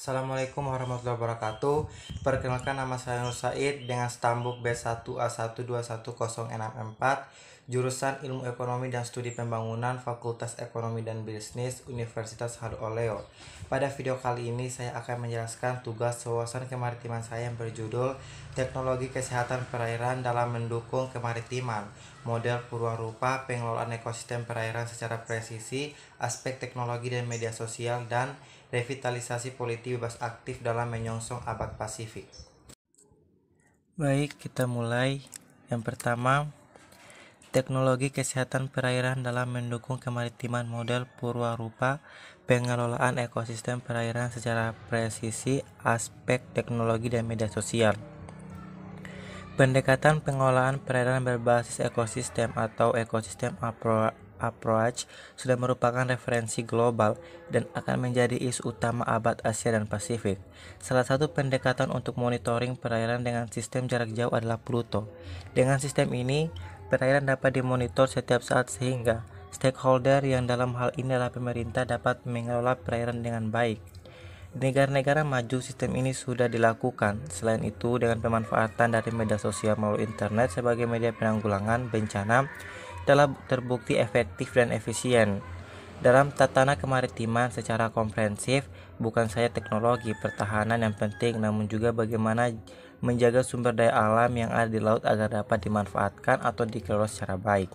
Assalamualaikum warahmatullahi wabarakatuh. Perkenalkan, nama saya Nur Said dengan stambuk B1A121064, jurusan Ilmu Ekonomi dan Studi Pembangunan, Fakultas Ekonomi dan Bisnis, Universitas Haluoleo. Pada video kali ini saya akan menjelaskan tugas wawasan kemaritiman saya yang berjudul Teknologi Kesehatan Perairan dalam Mendukung Kemaritiman, Model Purwarupa, Pengelolaan Ekosistem Perairan secara Presisi, Aspek Teknologi dan Media Sosial, dan Revitalisasi Politik Bebas Aktif dalam Menyongsong Abad Pasifik. Baik, kita mulai. Yang pertama, teknologi kesehatan perairan dalam mendukung kemaritiman, model Purwarupa, pengelolaan ekosistem perairan secara presisi, aspek teknologi dan media sosial. Pendekatan pengelolaan perairan berbasis ekosistem atau ekosistem approach sudah merupakan referensi global dan akan menjadi isu utama abad Asia dan Pasifik. Salah satu pendekatan untuk monitoring perairan dengan sistem jarak jauh adalah Pluto. Dengan sistem ini, perairan dapat dimonitor setiap saat sehingga stakeholder yang dalam hal ini adalah pemerintah dapat mengelola perairan dengan baik. Di negara-negara maju, sistem ini sudah dilakukan. Selain itu, dengan pemanfaatan dari media sosial melalui internet sebagai media penanggulangan bencana, telah terbukti efektif dan efisien. Dalam tatanan kemaritiman secara komprehensif, bukan saja teknologi pertahanan yang penting, namun juga bagaimana menjaga sumber daya alam yang ada di laut agar dapat dimanfaatkan atau dikelola secara baik.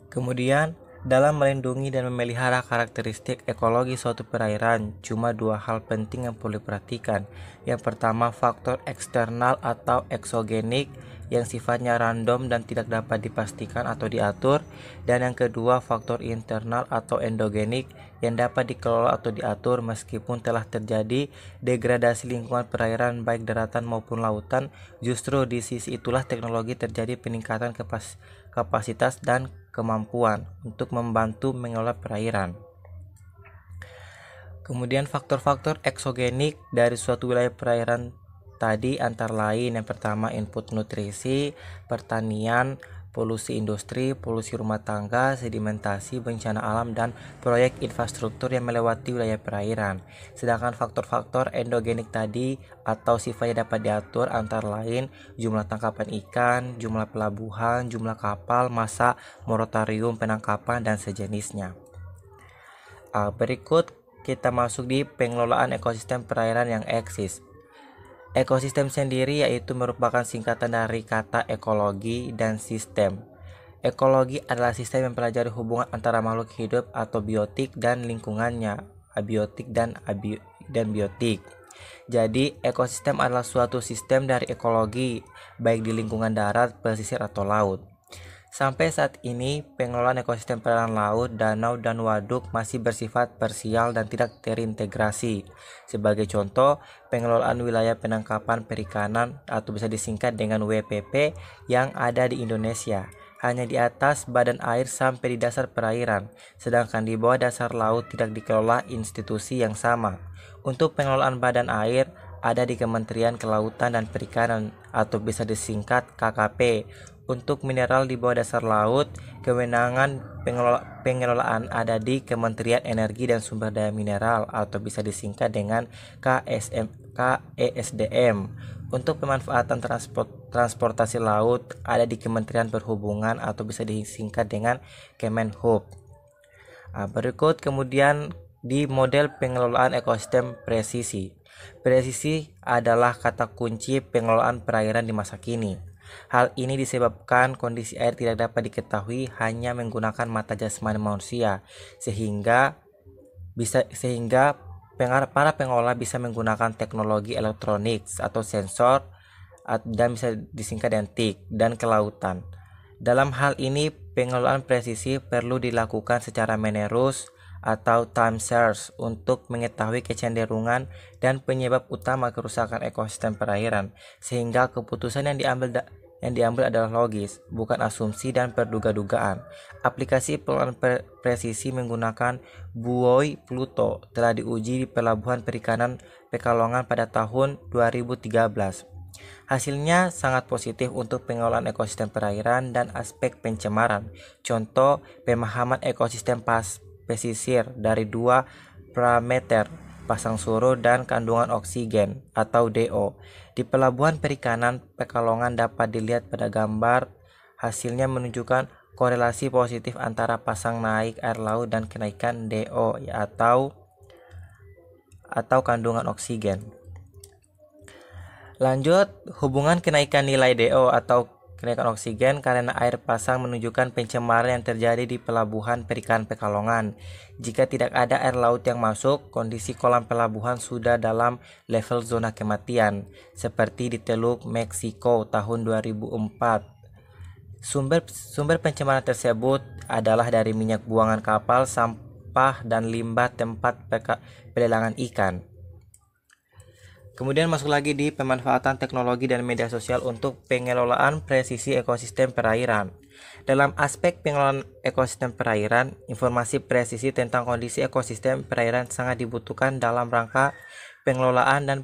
Kemudian, dalam melindungi dan memelihara karakteristik ekologi suatu perairan, cuma dua hal penting yang perlu diperhatikan. Yang pertama, faktor eksternal atau eksogenik yang sifatnya random dan tidak dapat dipastikan atau diatur, dan yang kedua, faktor internal atau endogenik yang dapat dikelola atau diatur meskipun telah terjadi degradasi lingkungan perairan baik daratan maupun lautan. Justru di sisi itulah teknologi terjadi peningkatan kapasitas dan kemampuan untuk membantu mengelola perairan. Kemudian faktor-faktor eksogenik dari suatu wilayah perairan tadi antara lain, yang pertama input nutrisi, pertanian, polusi industri, polusi rumah tangga, sedimentasi, bencana alam, dan proyek infrastruktur yang melewati wilayah perairan. Sedangkan faktor-faktor endogenik tadi atau sifatnya dapat diatur antara lain jumlah tangkapan ikan, jumlah pelabuhan, jumlah kapal, massa moratorium penangkapan, dan sejenisnya. Berikut kita masuk di pengelolaan ekosistem perairan yang eksis. Ekosistem sendiri yaitu merupakan singkatan dari kata ekologi dan sistem. Ekologi adalah sistem yang mempelajari hubungan antara makhluk hidup atau biotik dan lingkungannya, abiotik dan biotik. Jadi, ekosistem adalah suatu sistem dari ekologi, baik di lingkungan darat, pesisir, atau laut. Sampai saat ini, pengelolaan ekosistem perairan laut, danau, dan waduk masih bersifat parsial dan tidak terintegrasi. Sebagai contoh, pengelolaan wilayah penangkapan perikanan atau bisa disingkat dengan WPP yang ada di Indonesia hanya di atas badan air sampai di dasar perairan, sedangkan di bawah dasar laut tidak dikelola institusi yang sama. Untuk pengelolaan badan air ada di Kementerian Kelautan dan Perikanan atau bisa disingkat KKP. Untuk mineral di bawah dasar laut, kewenangan pengelolaan ada di Kementerian Energi dan Sumber Daya Mineral atau bisa disingkat dengan KESDM. Untuk pemanfaatan transportasi laut ada di Kementerian Perhubungan atau bisa disingkat dengan Kemenhub. Berikut kemudian di model pengelolaan ekosistem presisi. Presisi adalah kata kunci pengelolaan perairan di masa kini. Hal ini disebabkan kondisi air tidak dapat diketahui hanya menggunakan mata jasmani manusia, sehingga para pengelola bisa menggunakan teknologi elektronik atau sensor dan bisa disingkat dengan TIC dan kelautan. Dalam hal ini, pengelolaan presisi perlu dilakukan secara menerus atau time series untuk mengetahui kecenderungan dan penyebab utama kerusakan ekosistem perairan, sehingga keputusan yang diambil adalah logis, bukan asumsi dan perduga-dugaan. Aplikasi pengelolaan presisi menggunakan buoy Pluto telah diuji di Pelabuhan Perikanan Pekalongan pada tahun 2013. Hasilnya sangat positif untuk pengelolaan ekosistem perairan dan aspek pencemaran. Contoh, pemahaman ekosistem pesisir dari dua parameter, pasang surut, dan kandungan oksigen atau DO. Di pelabuhan perikanan Pekalongan dapat dilihat pada gambar hasilnya menunjukkan korelasi positif antara pasang naik air laut dan kenaikan DO atau kandungan oksigen. Lanjut, hubungan kenaikan nilai DO atau kenaikan oksigen karena air pasang menunjukkan pencemaran yang terjadi di pelabuhan perikanan Pekalongan. Jika tidak ada air laut yang masuk, kondisi kolam pelabuhan sudah dalam level zona kematian, seperti di Teluk Meksiko tahun 2004. Sumber pencemaran tersebut adalah dari minyak buangan kapal, sampah, dan limbah tempat pelelangan ikan. Kemudian masuk lagi di pemanfaatan teknologi dan media sosial untuk pengelolaan presisi ekosistem perairan. Dalam aspek pengelolaan ekosistem perairan, informasi presisi tentang kondisi ekosistem perairan sangat dibutuhkan dalam rangka pengelolaan dan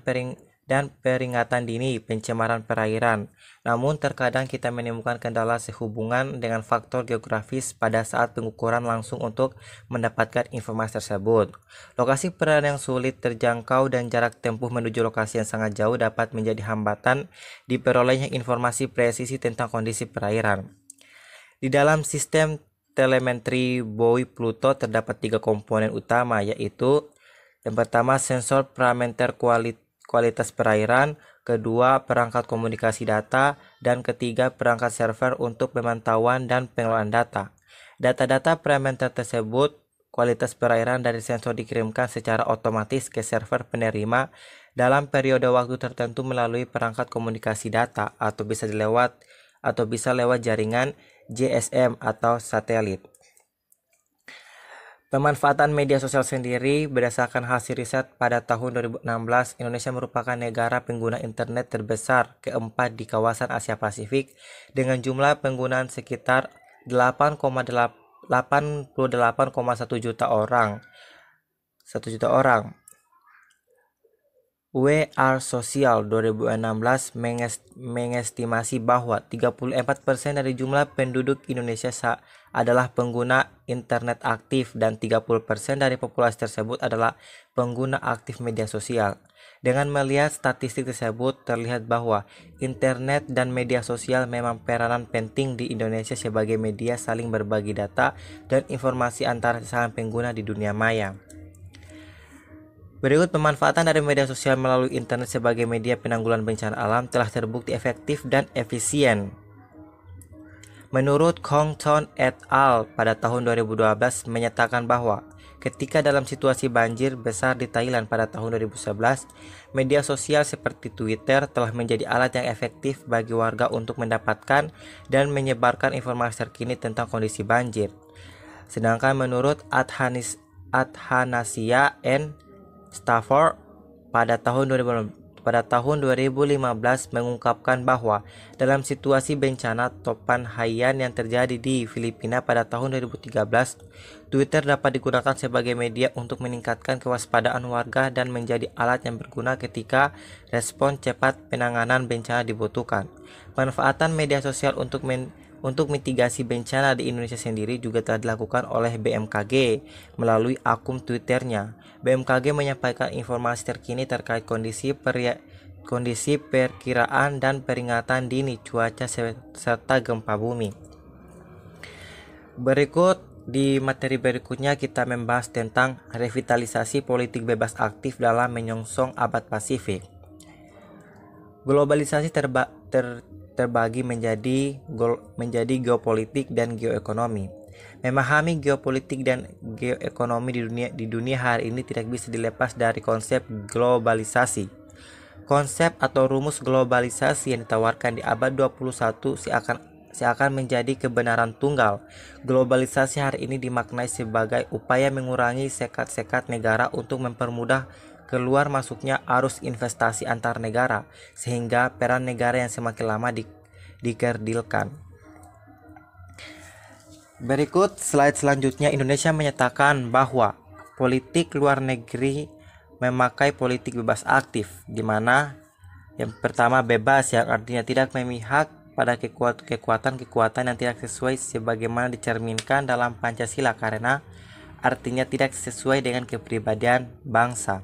peringatan dini pencemaran perairan. Namun terkadang kita menemukan kendala sehubungan dengan faktor geografis pada saat pengukuran langsung untuk mendapatkan informasi tersebut. Lokasi perairan yang sulit terjangkau dan jarak tempuh menuju lokasi yang sangat jauh dapat menjadi hambatan diperolehnya informasi presisi tentang kondisi perairan. Di dalam sistem telemetri buoy Pluto terdapat 3 komponen utama, yaitu yang pertama sensor parameter kualitas perairan, kedua perangkat komunikasi data, dan ketiga perangkat server untuk pemantauan dan pengelolaan data. Data-data parameter tersebut kualitas perairan dari sensor dikirimkan secara otomatis ke server penerima dalam periode waktu tertentu melalui perangkat komunikasi data atau bisa lewat jaringan GSM atau satelit. Pemanfaatan media sosial sendiri, berdasarkan hasil riset pada tahun 2016, Indonesia merupakan negara pengguna internet terbesar keempat di kawasan Asia Pasifik dengan jumlah penggunaan sekitar 88,1 juta orang. WR Social 2016 mengestimasi bahwa 34% dari jumlah penduduk Indonesia adalah pengguna internet aktif dan 30% dari populasi tersebut adalah pengguna aktif media sosial. Dengan melihat statistik tersebut, terlihat bahwa internet dan media sosial memang peranan penting di Indonesia sebagai media saling berbagi data dan informasi antara sesama pengguna di dunia maya. Berikut pemanfaatan dari media sosial melalui internet sebagai media penanggulangan bencana alam telah terbukti efektif dan efisien. Menurut Kongton et al. Pada tahun 2012 menyatakan bahwa ketika dalam situasi banjir besar di Thailand pada tahun 2011, media sosial seperti Twitter telah menjadi alat yang efektif bagi warga untuk mendapatkan dan menyebarkan informasi terkini tentang kondisi banjir. Sedangkan menurut Adhanasia N. Stafford pada tahun 2015 mengungkapkan bahwa dalam situasi bencana topan Haiyan yang terjadi di Filipina pada tahun 2013, Twitter dapat digunakan sebagai media untuk meningkatkan kewaspadaan warga dan menjadi alat yang berguna ketika respon cepat penanganan bencana dibutuhkan. Manfaatan media sosial untuk mitigasi bencana di Indonesia sendiri juga telah dilakukan oleh BMKG melalui akun Twitternya. BMKG menyampaikan informasi terkini terkait kondisi perkiraan dan peringatan dini cuaca serta gempa bumi. Di materi berikutnya kita membahas tentang revitalisasi politik bebas aktif dalam menyongsong abad Pasifik. Globalisasi terbagi menjadi geopolitik dan geoekonomi. Memahami geopolitik dan geoekonomi di dunia hari ini tidak bisa dilepas dari konsep globalisasi. Konsep atau rumus globalisasi yang ditawarkan di abad 21 seakan menjadi kebenaran tunggal. Globalisasi hari ini dimaknai sebagai upaya mengurangi sekat-sekat negara untuk mempermudah keluar masuknya arus investasi antar negara, sehingga peran negara yang semakin lama dikerdilkan. Berikut slide selanjutnya, Indonesia menyatakan bahwa politik luar negeri memakai politik bebas aktif, di mana yang pertama bebas, yang artinya tidak memihak pada kekuatan yang tidak sesuai sebagaimana dicerminkan dalam Pancasila, karena artinya tidak sesuai dengan kepribadian bangsa.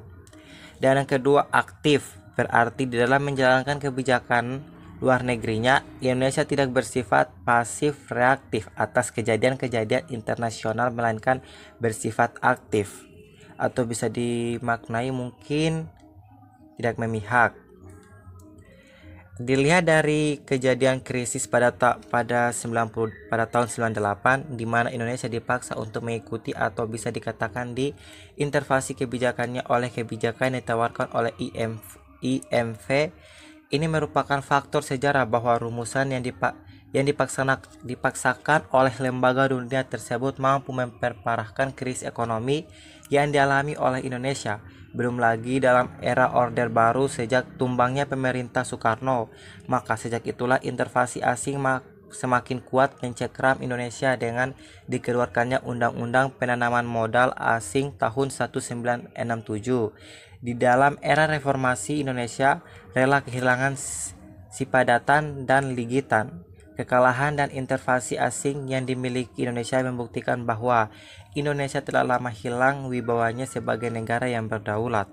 Dan yang kedua, aktif, berarti di dalam menjalankan kebijakan luar negerinya, Indonesia tidak bersifat pasif reaktif atas kejadian-kejadian internasional, melainkan bersifat aktif, atau bisa dimaknai mungkin tidak memihak. Dilihat dari kejadian krisis pada tahun 98, di mana Indonesia dipaksa untuk mengikuti atau bisa dikatakan diintervensi kebijakannya oleh kebijakan yang ditawarkan oleh IMF. Ini merupakan faktor sejarah bahwa rumusan yang dipaksakan oleh lembaga dunia tersebut mampu memperparahkan krisis ekonomi yang dialami oleh Indonesia. Belum lagi dalam era Orde Baru sejak tumbangnya pemerintah Soekarno, maka sejak itulah intervensi asing semakin kuat mencekram Indonesia dengan dikeluarkannya Undang-Undang Penanaman Modal Asing tahun 1967. Di dalam era reformasi, Indonesia rela kehilangan sipadatan dan ligitan. Kekalahan dan intervensi asing yang dimiliki Indonesia membuktikan bahwa Indonesia telah lama hilang wibawanya sebagai negara yang berdaulat.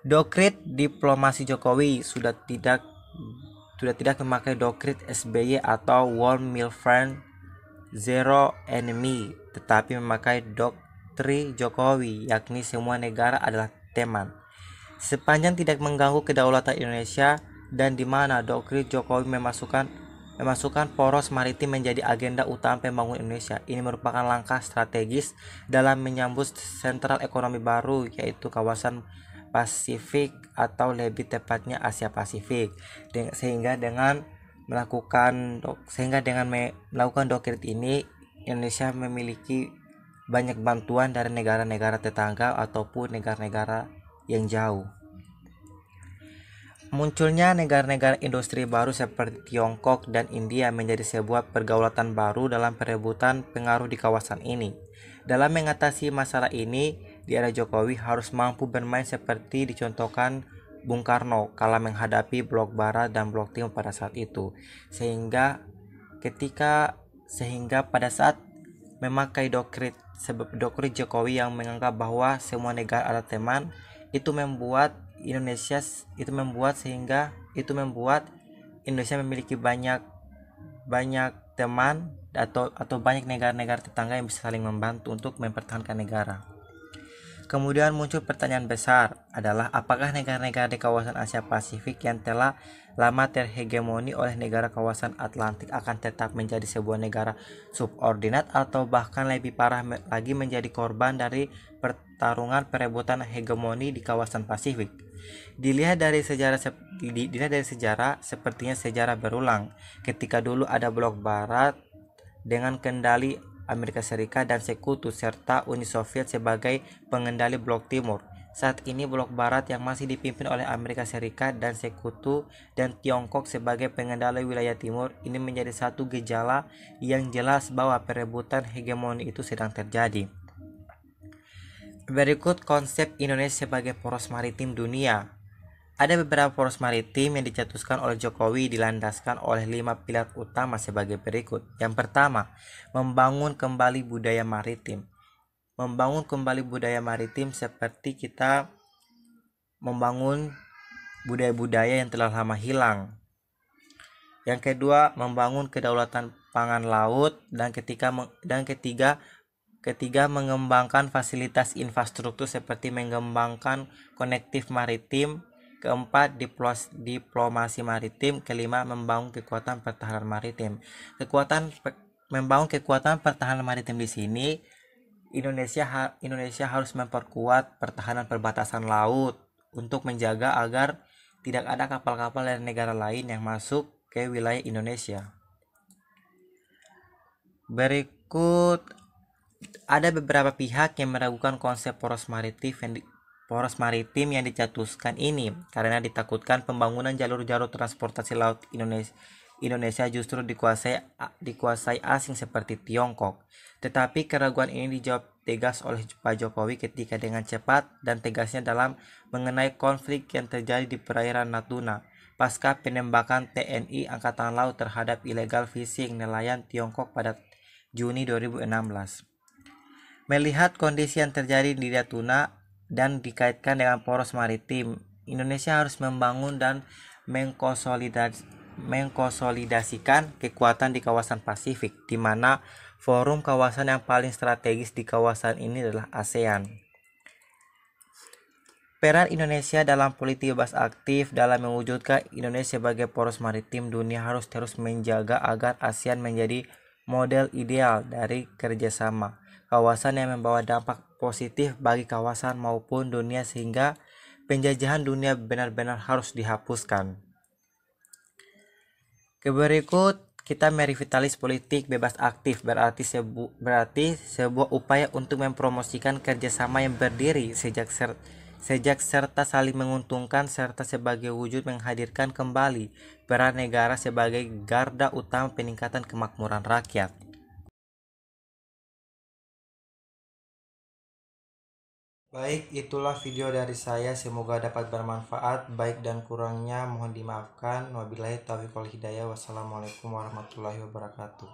Doktrin diplomasi Jokowi sudah tidak memakai doktrin SBY atau One Meal Friend, Zero Enemy, tetapi memakai doktrin Jokowi, yakni semua negara adalah teman. Sepanjang tidak mengganggu kedaulatan Indonesia, dan di mana doktrin Jokowi memasukkan poros maritim menjadi agenda utama pembangunan Indonesia. Ini merupakan langkah strategis dalam menyambut sentral ekonomi baru, yaitu kawasan Pasifik atau lebih tepatnya Asia Pasifik. Sehingga dengan melakukan doktrin ini, Indonesia memiliki banyak bantuan dari negara-negara tetangga ataupun negara-negara yang jauh. Munculnya negara-negara industri baru seperti Tiongkok dan India menjadi sebuah pergaulatan baru dalam perebutan pengaruh di kawasan ini. Dalam mengatasi masalah ini, di era Jokowi harus mampu bermain seperti dicontohkan Bung Karno kala menghadapi blok barat dan blok timur pada saat itu. Sehingga pada saat memakai doktrin Jokowi yang menganggap bahwa semua negara adalah teman, itu membuat Indonesia memiliki banyak teman atau banyak negara-negara tetangga yang bisa saling membantu untuk mempertahankan negara. Kemudian muncul pertanyaan besar adalah apakah negara-negara di kawasan Asia Pasifik yang telah lama terhegemoni oleh negara kawasan Atlantik akan tetap menjadi sebuah negara subordinat atau bahkan lebih parah lagi menjadi korban dari pertarungan perebutan hegemoni di kawasan Pasifik. Dilihat dari sejarah, sepertinya sejarah berulang. Ketika dulu ada blok barat dengan kendali Amerika Serikat dan sekutu serta Uni Soviet sebagai pengendali blok timur. Saat ini blok barat yang masih dipimpin oleh Amerika Serikat dan sekutu dan Tiongkok sebagai pengendali wilayah timur, ini menjadi satu gejala yang jelas bahwa perebutan hegemoni itu sedang terjadi. Berikut konsep Indonesia sebagai poros maritim dunia. Ada beberapa poros maritim yang dicetuskan oleh Jokowi dilandaskan oleh 5 pilar utama sebagai berikut. Yang pertama, membangun kembali budaya maritim. Membangun kembali budaya maritim seperti kita membangun budaya-budaya yang telah lama hilang. Yang kedua, membangun kedaulatan pangan laut, dan ketiga, mengembangkan fasilitas infrastruktur seperti mengembangkan konektif maritim. Keempat, diplomasi maritim. Kelima, membangun kekuatan pertahanan maritim. Membangun kekuatan pertahanan maritim di sini, Indonesia harus memperkuat pertahanan perbatasan laut untuk menjaga agar tidak ada kapal-kapal dari negara lain yang masuk ke wilayah Indonesia. Berikut ada beberapa pihak yang meragukan konsep poros maritim yang dicetuskan ini karena ditakutkan pembangunan jalur-jalur transportasi laut Indonesia justru dikuasai asing seperti Tiongkok. Tetapi keraguan ini dijawab tegas oleh Pak Jokowi ketika dengan cepat dan tegasnya dalam mengenai konflik yang terjadi di perairan Natuna pasca penembakan TNI Angkatan Laut terhadap illegal fishing nelayan Tiongkok pada Juni 2016. Melihat kondisi yang terjadi di Natuna, dan dikaitkan dengan poros maritim. Indonesia harus membangun dan mengkonsolidasikan kekuatan di kawasan Pasifik, di mana forum kawasan yang paling strategis di kawasan ini adalah ASEAN. Peran Indonesia dalam politik bebas aktif dalam mewujudkan Indonesia sebagai poros maritim dunia harus terus menjaga agar ASEAN menjadi model ideal dari kerjasama kawasan yang membawa dampak positif bagi kawasan maupun dunia, sehingga penjajahan dunia benar-benar harus dihapuskan. Berikut kita merevitalis politik bebas aktif, berarti sebuah upaya untuk mempromosikan kerjasama yang berdiri sejak serta saling menguntungkan, serta sebagai wujud menghadirkan kembali peran negara sebagai garda utama peningkatan kemakmuran rakyat. Baik, itulah video dari saya. Semoga dapat bermanfaat. Baik dan kurangnya mohon dimaafkan. Wabillahi taufiq wal hidayah. Wassalamualaikum warahmatullahi wabarakatuh.